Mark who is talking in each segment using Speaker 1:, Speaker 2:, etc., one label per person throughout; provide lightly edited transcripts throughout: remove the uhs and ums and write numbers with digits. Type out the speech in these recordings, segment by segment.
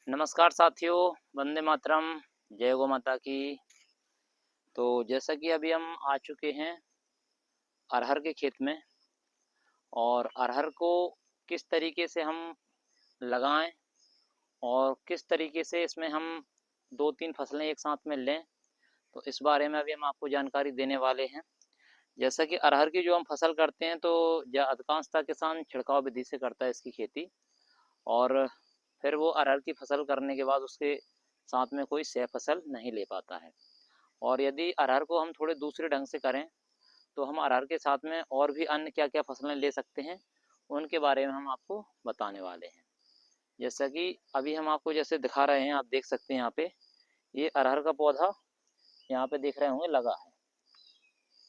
Speaker 1: नमस्कार साथियों, वंदे मातरम, जय गौ माता की। तो जैसा कि अभी हम आ चुके हैं अरहर के खेत में और अरहर को किस तरीके से हम लगाएं और किस तरीके से इसमें हम 2-3 फसलें एक साथ में लें, तो इस बारे में अभी हम आपको जानकारी देने वाले हैं। जैसा कि अरहर की जो हम फसल करते हैं तो अधिकांशतः किसान छिड़काव विधि से करता है इसकी खेती, और फिर वो अरहर की फसल करने के बाद उसके साथ में कोई सह फसल नहीं ले पाता है। और यदि अरहर को हम थोड़े दूसरे ढंग से करें तो हम अरहर के साथ में और भी अन्य क्या क्या फसलें ले सकते हैं, उनके बारे में हम आपको बताने वाले हैं। जैसा कि अभी हम आपको जैसे दिखा रहे हैं, आप देख सकते हैं यहाँ पे ये अरहर का पौधा यहाँ पे देख रहे होंगे लगा है।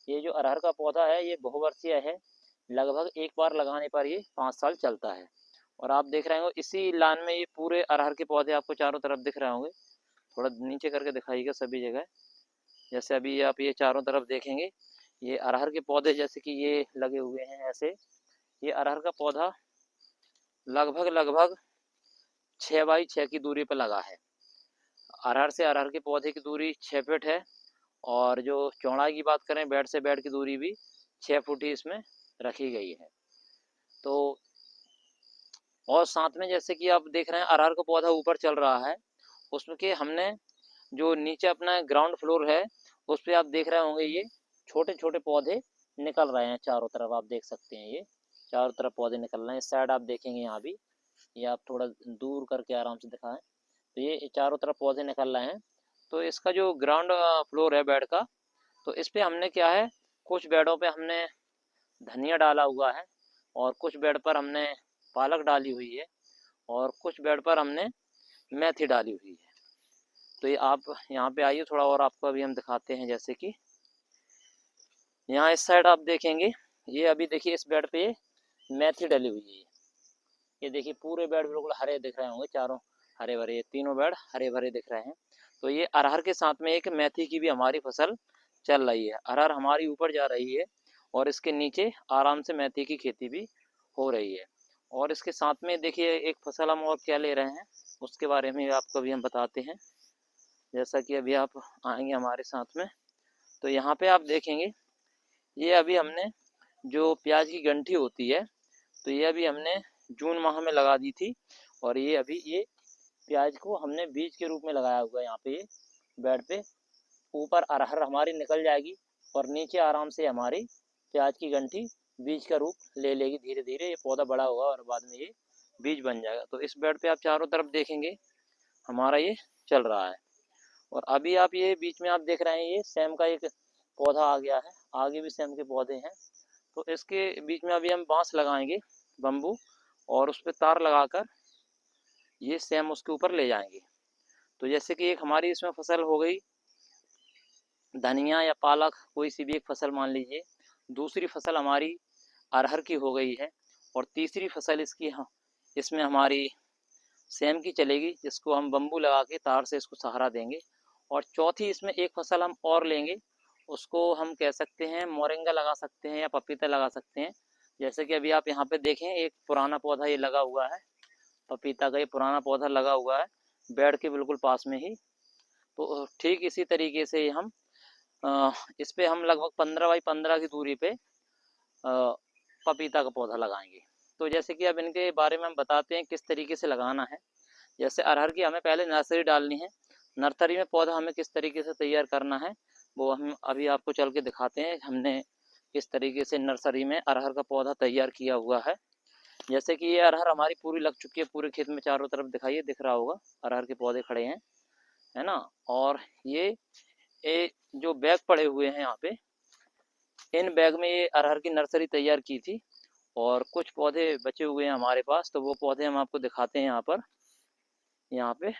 Speaker 1: ये जो अरहर का पौधा है ये बहुवर्षीय है, लगभग एक बार लगाने पर ये 5 साल चलता है। और आप देख रहे होंगे इसी लाइन में ये पूरे अरहर के पौधे आपको चारों तरफ दिख रहे होंगे। थोड़ा नीचे करके दिखाइएगा सभी जगह। जैसे अभी आप ये चारों तरफ देखेंगे, ये अरहर के पौधे जैसे कि ये लगे हुए हैं ऐसे। ये अरहर का पौधा लगभग लगभग 6x6 की दूरी पर लगा है। अरहर से अरहर के पौधे की दूरी 6 फीट है, और जो चौड़ाई की बात करें बेड से बेड की दूरी भी 6 फुट ही इसमें रखी गई है। तो और साथ में जैसे कि आप देख रहे हैं अरहर का पौधा ऊपर चल रहा है, उसमें के हमने जो नीचे अपना ग्राउंड फ्लोर है उस पर आप देख रहे होंगे ये छोटे छोटे पौधे निकल रहे हैं चारों तरफ। आप देख सकते हैं ये चारों तरफ पौधे निकल रहे हैं। इस साइड आप देखेंगे यहाँ भी, ये आप थोड़ा दूर करके आराम से दिखाएं तो ये चारों तरफ पौधे निकल रहे हैं। तो इसका जो ग्राउंड फ्लोर है बेड का, तो इस पे हमने क्या है, कुछ बेडों पे हमने धनिया डाला हुआ है, और कुछ बेड पर हमने पालक डाली हुई है, और कुछ बेड पर हमने मेथी डाली हुई है। तो ये आप यहाँ पे आइए थोड़ा और आपको अभी हम दिखाते हैं। जैसे कि यहाँ इस साइड आप देखेंगे, ये अभी देखिए इस बेड पे मेथी डली हुई है। ये देखिए पूरे बेड बिल्कुल हरे दिख रहे होंगे, चारों हरे भरे, तीनों बेड हरे भरे दिख रहे हैं। तो ये अरहर के साथ में एक मेथी की भी हमारी फसल चल रही है। अरहर हमारी ऊपर जा रही है और इसके नीचे आराम से मेथी की खेती भी हो रही है। और इसके साथ में देखिए एक फसल हम और क्या ले रहे हैं, उसके बारे में आपको अभी हम बताते हैं। जैसा कि अभी आप आएंगे हमारे साथ में, तो यहाँ पे आप देखेंगे ये अभी हमने जो प्याज की गंठी होती है, तो ये अभी हमने जून माह में लगा दी थी, और ये अभी ये प्याज को हमने बीज के रूप में लगाया हुआ है। यहाँ पे ये बेड पे ऊपर अरहर हमारी निकल जाएगी और नीचे आराम से हमारी प्याज की गंठी बीज का रूप ले लेगी। धीरे धीरे ये पौधा बड़ा होगा और बाद में ये बीज बन जाएगा। तो इस बेड पे आप चारों तरफ देखेंगे हमारा ये चल रहा है। और अभी आप ये बीच में आप देख रहे हैं ये सेम का एक पौधा आ गया है, आगे भी सेम के पौधे हैं। तो इसके बीच में अभी हम बांस लगाएंगे, बम्बू, और उस पर तार लगाकर ये सेम उसके ऊपर ले जाएंगे। तो जैसे कि एक हमारी इसमें फसल हो गई धनिया या पालक, कोई सी भी एक फसल मान लीजिए। दूसरी फसल हमारी अरहर की हो गई है, और तीसरी फसल इसकी इसमें हमारी सेम की चलेगी, जिसको हम बम्बू लगा के तार से इसको सहारा देंगे। और चौथी इसमें एक फसल हम और लेंगे, उसको हम कह सकते हैं मोरिंगा लगा सकते हैं या पपीता लगा सकते हैं। जैसे कि अभी आप यहाँ पे देखें एक पुराना पौधा ये लगा हुआ है, पपीता का ये पुराना पौधा लगा हुआ है बेड के बिल्कुल पास में ही। तो ठीक इसी तरीके से हम इस पे हम लगभग 15x15 की दूरी पे पपीता का पौधा लगाएंगे। तो जैसे कि अब इनके बारे में हम बताते हैं किस तरीके से लगाना है। जैसे अरहर की हमें पहले नर्सरी डालनी है, नर्सरी में पौधा हमें किस तरीके से तैयार करना है वो हम अभी आपको चल के दिखाते हैं। हमने किस तरीके से नर्सरी में अरहर का पौधा तैयार किया हुआ है। जैसे कि ये अरहर हमारी पूरी लग चुकी है, पूरे खेत में चारों तरफ दिखाइए, दिख रहा होगा अरहर के पौधे खड़े हैं, है ना। और ये जो बैग पड़े हुए हैं यहाँ पे, इन बैग में ये अरहर की नर्सरी तैयार की थी, और कुछ पौधे बचे हुए हैं हमारे पास, तो वो पौधे हम आपको दिखाते हैं। यहाँ पे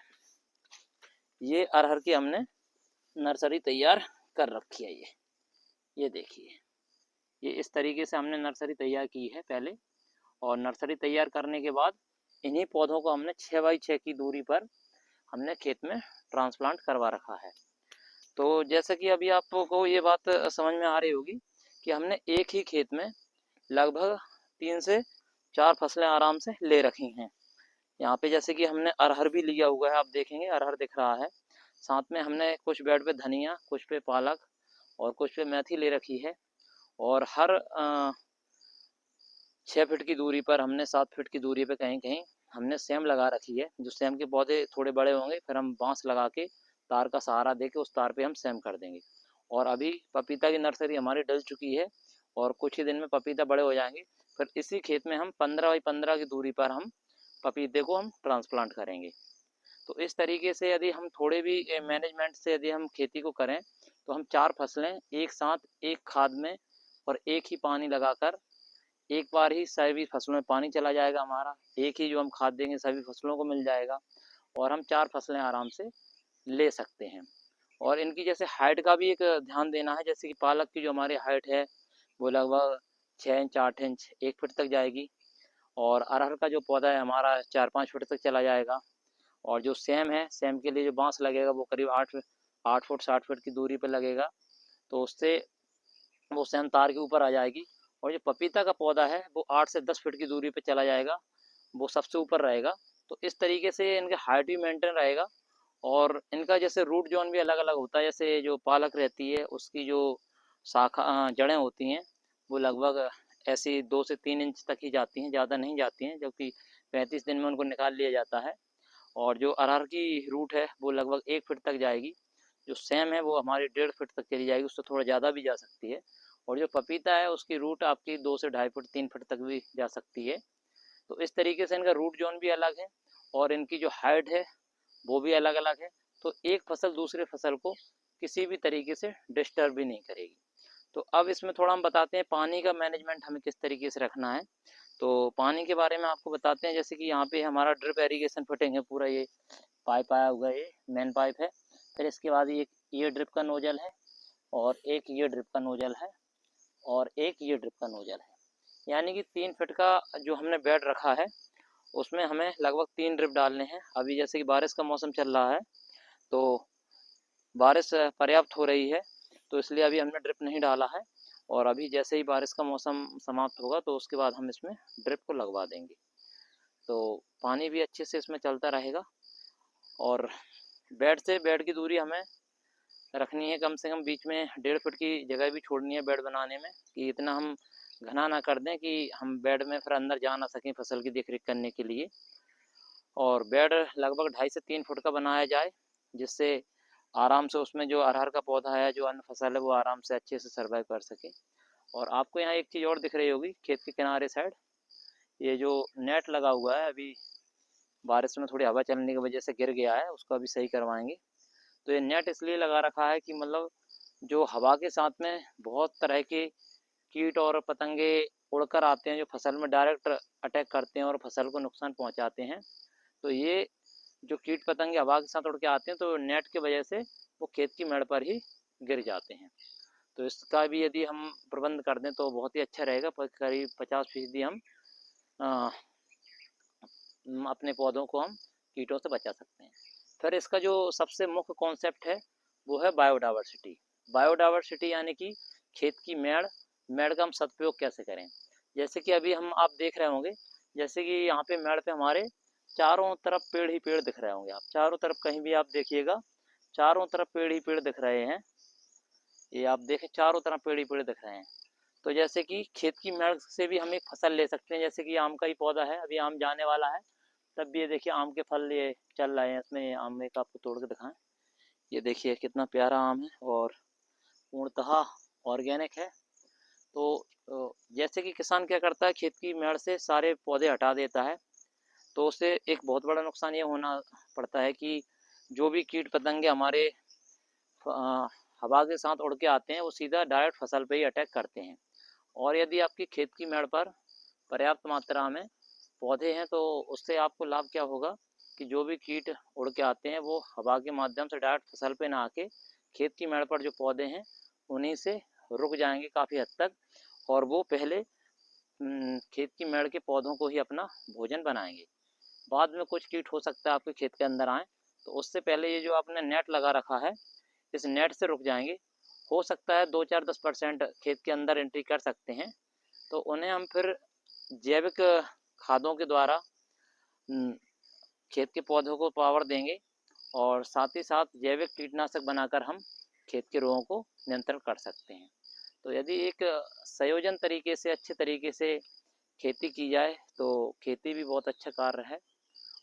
Speaker 1: ये अरहर की हमने नर्सरी तैयार कर रखी है। ये देखिए, ये इस तरीके से हमने नर्सरी तैयार की है पहले। और नर्सरी तैयार करने के बाद इन्हीं पौधों को हमने 6x6 की दूरी पर हमने खेत में ट्रांसप्लांट करवा रखा है। तो जैसे कि अभी आपको ये बात समझ में आ रही होगी कि हमने एक ही खेत में लगभग 3 से 4 फसलें आराम से ले रखी हैं। यहाँ पे जैसे कि हमने अरहर भी लिया हुआ है, आप देखेंगे अरहर दिख रहा है। साथ में हमने कुछ बेड पे धनिया, कुछ पे पालक और कुछ पे मेथी ले रखी है। और हर 6 फीट की दूरी पर हमने 7 फीट की दूरी पे कहीं कहीं हमने सेम लगा रखी है। जो सेम के पौधे थोड़े बड़े होंगे फिर हम बांस लगा के तार का सहारा दे के उस तार पे हम सेम कर देंगे। और अभी पपीता की नर्सरी हमारी डल चुकी है और कुछ ही दिन में पपीता बड़े हो जाएंगे। फिर इसी खेत में हम 15 बाई 15 की दूरी पर हम पपीते को हम ट्रांसप्लांट करेंगे। तो इस तरीके से यदि हम थोड़े भी मैनेजमेंट से यदि हम खेती को करें तो हम 4 फसलें एक साथ एक खाद में और एक ही पानी लगाकर एक बार ही सभी फसलों में पानी चला जाएगा हमारा, एक ही जो हम खाद देंगे सभी फसलों को मिल जाएगा और हम 4 फसलें आराम से ले सकते हैं। और इनकी जैसे हाइट का भी एक ध्यान देना है। जैसे कि पालक की जो हमारी हाइट है वो लगभग 6 इंच 8 इंच 1 फीट तक जाएगी। और अरहर का जो पौधा है हमारा 4-5 फीट तक चला जाएगा। और जो सेम है, सेम के लिए जो बांस लगेगा वो करीब 8 फुट 60 फीट की दूरी पर लगेगा। तो उससे वो सेम तार के ऊपर आ जाएगी। और जो पपीता का पौधा है वो 8 से 10 फीट की दूरी पे चला जाएगा, वो सबसे ऊपर रहेगा। तो इस तरीके से इनका हाइट भी मेंटेन रहेगा। और इनका जैसे रूट जोन भी अलग अलग होता है। जैसे जो पालक रहती है उसकी जो शाखा जड़ें होती हैं वो लगभग ऐसी 2 से 3 इंच तक ही जाती हैं, ज़्यादा नहीं जाती हैं, जबकि 35 दिन में उनको निकाल लिया जाता है। और जो अरहर की रूट है वो लगभग 1 फीट तक जाएगी। जो सेम है वो हमारी 1.5 फीट तक चली जाएगी, उससे थोड़ा ज़्यादा भी जा सकती है। और जो पपीता है उसकी रूट आपकी 2 से 2.5 फुट 3 फीट तक भी जा सकती है। तो इस तरीके से इनका रूट जोन भी अलग है और इनकी जो हाइट है वो भी अलग अलग है। तो एक फसल दूसरे फसल को किसी भी तरीके से डिस्टर्ब भी नहीं करेगी। तो अब इसमें थोड़ा हम बताते हैं पानी का मैनेजमेंट हमें किस तरीके से रखना है। तो पानी के बारे में आपको बताते हैं। जैसे कि यहाँ पे हमारा ड्रिप एरीगेशन फिटिंग है, पूरा ये पाइप आया हुआ है, ये मेन पाइप है। फिर इसके बाद ये ड्रिप का नोजल है और एक ये ड्रिप का नोजल है और एक ये ड्रिप का नोजल है। यानी कि 3 फीट का जो हमने बेड रखा है उसमें हमें लगभग 3 ड्रिप डालने हैं। अभी जैसे कि बारिश का मौसम चल रहा है तो बारिश पर्याप्त हो रही है, तो इसलिए अभी हमने ड्रिप नहीं डाला है। और अभी जैसे ही बारिश का मौसम समाप्त होगा तो उसके बाद हम इसमें ड्रिप को लगवा देंगे। तो पानी भी अच्छे से इसमें चलता रहेगा। और बेड से बेड की दूरी हमें रखनी है कम से कम बीच में 1.5 फीट की जगह भी छोड़नी है बेड बनाने में, कि इतना हम घना ना कर दें कि हम बेड में फिर अंदर जा ना सकें फसल की देखरेख करने के लिए। और बेड लगभग 2.5 से 3 फुट का बनाया जाए, जिससे आराम से उसमें जो अरहर का पौधा है, जो अन्य फसल है, वो आराम से अच्छे से सर्वाइव कर सके। और आपको यहाँ एक चीज़ और दिख रही होगी खेत के किनारे साइड, ये जो नेट लगा हुआ है, अभी बारिश में थोड़ी हवा चलने की वजह से गिर गया है, उसको अभी सही करवाएंगे। तो ये नेट इसलिए लगा रखा है कि मतलब जो हवा के साथ में बहुत तरह के कीट और पतंगे उड़कर आते हैं, जो फसल में डायरेक्ट अटैक करते हैं और फसल को नुकसान पहुंचाते हैं। तो ये जो कीट पतंगे हवा के साथ उड़ के आते हैं तो नेट की वजह से वो खेत की मेड़ पर ही गिर जाते हैं। तो इसका भी यदि हम प्रबंध कर दें तो बहुत ही अच्छा रहेगा। करीब 50% हम अपने पौधों को हम कीटों से बचा सकते हैं। फिर इसका जो सबसे मुख्य कॉन्सेप्ट है वो है बायोडाइवर्सिटी। बायोडाइवर्सिटी यानी कि खेत की मेड़, मेड़ का हम सदुपयोग कैसे करें। जैसे कि अभी हम आप देख रहे होंगे, जैसे कि यहाँ पे मेड़ पे हमारे चारों तरफ पेड़ ही पेड़ दिख रहे होंगे। आप चारों तरफ कहीं भी आप देखिएगा, चारों तरफ पेड़ ही पेड़ दिख रहे हैं। ये आप देखें चारों तरफ पेड़ ही पेड़ दिख रहे हैं। तो जैसे कि खेत की मेड़ से भी हम एक फसल ले सकते हैं। जैसे कि आम का ही पौधा है, अभी आम जाने वाला है, तब भी ये देखिए आम के फल ये चल रहे हैं। इसमें आम एक आपको तोड़ के दिखाएं, ये देखिए कितना प्यारा आम है और पूर्णतः ऑर्गेनिक है। तो जैसे कि किसान क्या करता है, खेत की मेड़ से सारे पौधे हटा देता है, तो उससे एक बहुत बड़ा नुकसान ये होना पड़ता है कि जो भी कीट पतंगे हमारे हवा के साथ उड़ के आते हैं वो सीधा डायरेक्ट फसल पे ही अटैक करते हैं। और यदि आपकी खेत की मेड़ पर पर्याप्त मात्रा में पौधे हैं तो उससे आपको लाभ क्या होगा कि जो भी कीट उड़ के आते हैं वो हवा के माध्यम से डायरेक्ट फसल पे ना आके खेत की मेड़ पर जो पौधे हैं उन्हीं से रुक जाएंगे काफ़ी हद तक। और वो पहले खेत की मेड़ के पौधों को ही अपना भोजन बनाएंगे। बाद में कुछ कीट हो सकता है आपके खेत के अंदर आए, तो उससे पहले ये जो आपने नेट लगा रखा है इस नेट से रुक जाएंगे। हो सकता है 2-4-10% खेत के अंदर एंट्री कर सकते हैं, तो उन्हें हम फिर जैविक खादों के द्वारा खेत के पौधों को पावर देंगे और साथ ही साथ जैविक कीटनाशक बनाकर हम खेत के रोगों को नियंत्रण कर सकते हैं। तो यदि एक संयोजन तरीके से अच्छे तरीके से खेती की जाए तो खेती भी बहुत अच्छा कार्य है।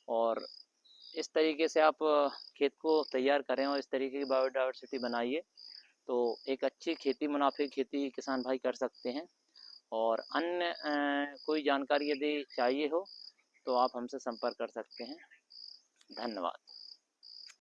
Speaker 1: और इस तरीके से आप खेत को तैयार करें और इस तरीके की बायोडाइवर्सिटी बनाइए तो एक अच्छी खेती, मुनाफे की खेती किसान भाई कर सकते हैं। और अन्य कोई जानकारी यदि चाहिए हो तो आप हमसे संपर्क कर सकते हैं। धन्यवाद।